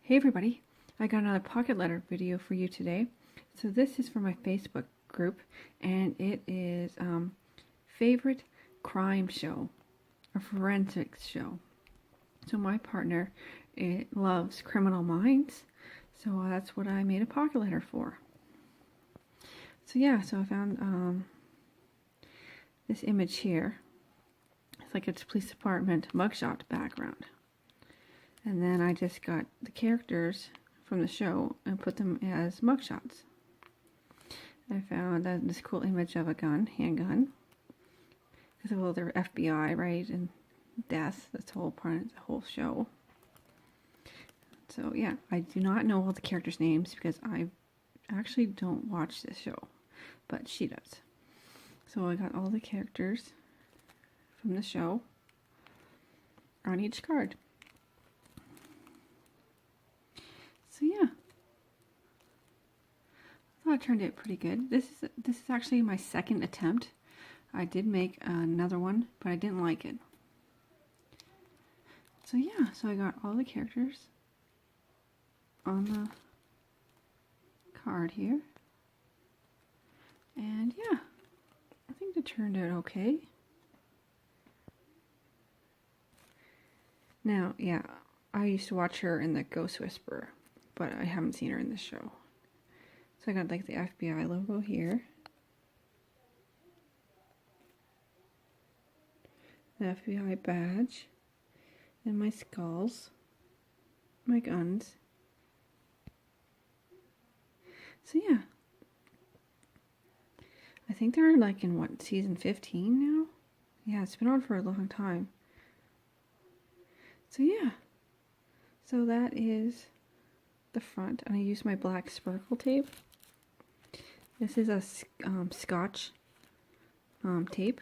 Hey everybody, I got another pocket letter video for you today. So this is for my Facebook group, and it is favorite crime show, a forensics show. So my partner loves Criminal Minds, so that's what I made a pocket letter for. So yeah, so I found this image here. It's like it's police department mugshot background. And then I just got the characters from the show and put them as mugshots. I found this cool image of a gun, handgun. Because, well, they're FBI, right? And death, that's the whole part of the whole show. So, yeah, I do not know all the characters' names because I actually don't watch this show. But she does. So I got all the characters from the show on each card. So yeah, I thought I turned out pretty good. This is actually my second attempt. I did make another one, but I didn't like it. So yeah, so I got all the characters on the card here. And yeah, I think it turned out okay. Now, yeah, I used to watch her in the Ghost Whisperer, but I haven't seen her in this show. So I got like the FBI logo here. The FBI badge. And my skulls. My guns. So yeah. I think they're like in what, season 15 now? Yeah, it's been on for a long time. So yeah. So that is the front, and I use my black sparkle tape. This is a Scotch tape.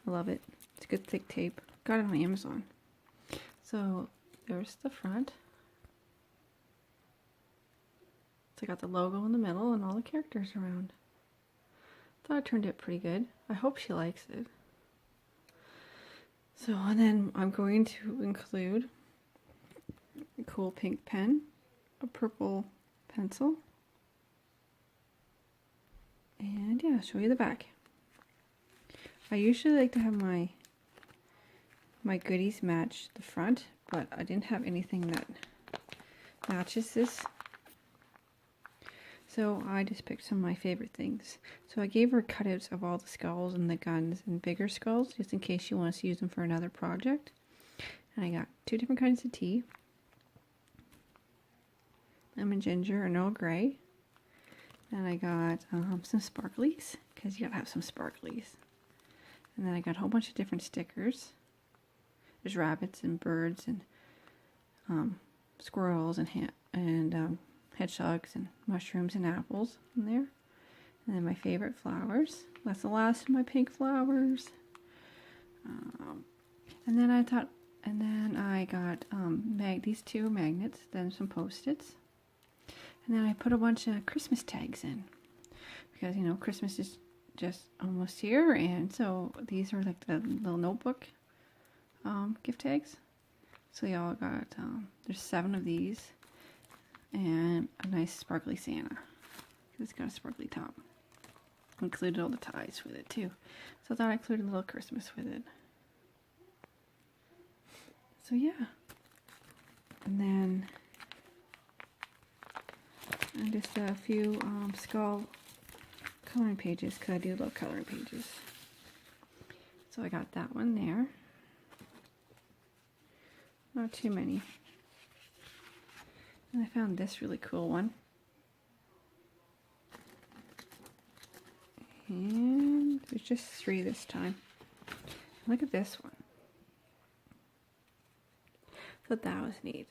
I love it. It's good thick tape. Got it on Amazon. So there's the front. So I got the logo in the middle and all the characters around. Thought it turned out pretty good. I hope she likes it. So, and then I'm going to include a cool pink pen, a purple pencil, and yeah, I'll show you the back. I usually like to have my goodies match the front, but I didn't have anything that matches this, so I just picked some of my favorite things. So I gave her cutouts of all the skulls and the guns and bigger skulls, just in case she wants to use them for another project. And I got 2 different kinds of tea. Lemon ginger and Earl Grey. And I got some sparklies, because you gotta have some sparklies. And then I got a whole bunch of different stickers. There's rabbits and birds and squirrels and hedgehogs and mushrooms and apples in there. And then my favorite flowers. That's the last of my pink flowers. And then I got these 2 magnets, then some Post-its. And then I put a bunch of Christmas tags in, because, you know, Christmas is just almost here, and so these are like the little notebook gift tags. So y'all got, there's 7 of these, and a nice sparkly Santa. It's got a sparkly top. Included all the ties with it too. So I thought I included a little Christmas with it. So yeah. And then and just a few skull coloring pages, because I do love coloring pages. So I got that one there. Not too many. And I found this really cool one. And there's just 3 this time. Look at this one. Thought that was neat.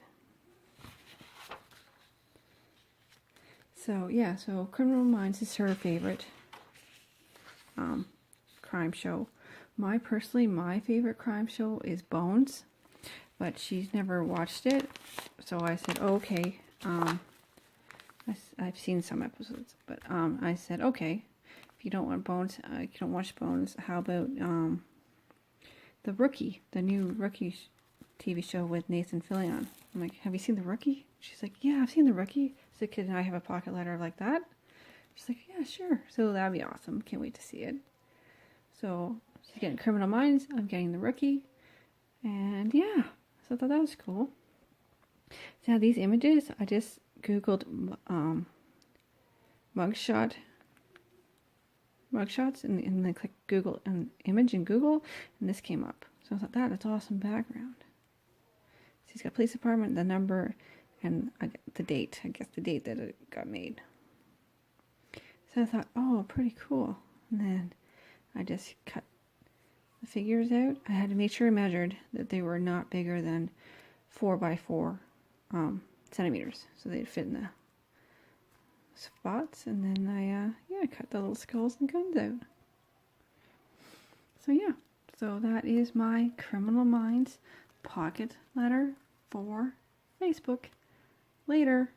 So yeah, so Criminal Minds is her favorite crime show. My favorite crime show is Bones, but she's never watched it. So I said, oh, okay. I've seen some episodes, but I said, okay, if you don't want Bones, you don't watch Bones, how about the Rookie, the new Rookie TV show with Nathan Fillion? I'm like, have you seen The Rookie? She's like, yeah, I've seen The Rookie. So could I have a pocket letter like that? She's like, yeah, sure. So that'd be awesome. Can't wait to see it. So she's getting Criminal Minds. I'm getting The Rookie. And yeah, so I thought that was cool. So now these images, I just Googled mugshots and then click Google an image in Google, and this came up. So I thought that's awesome background. So he's got police department, the number, and the date. I guess the date that it got made. So I thought, oh, pretty cool. And then I just cut the figures out. I had to make sure I measured that they were not bigger than 4 by 4 centimeters, so they'd fit in the spots. And then I cut the little skulls and guns out. So yeah, so that is my Criminal Minds pocket letter for Facebook. Later.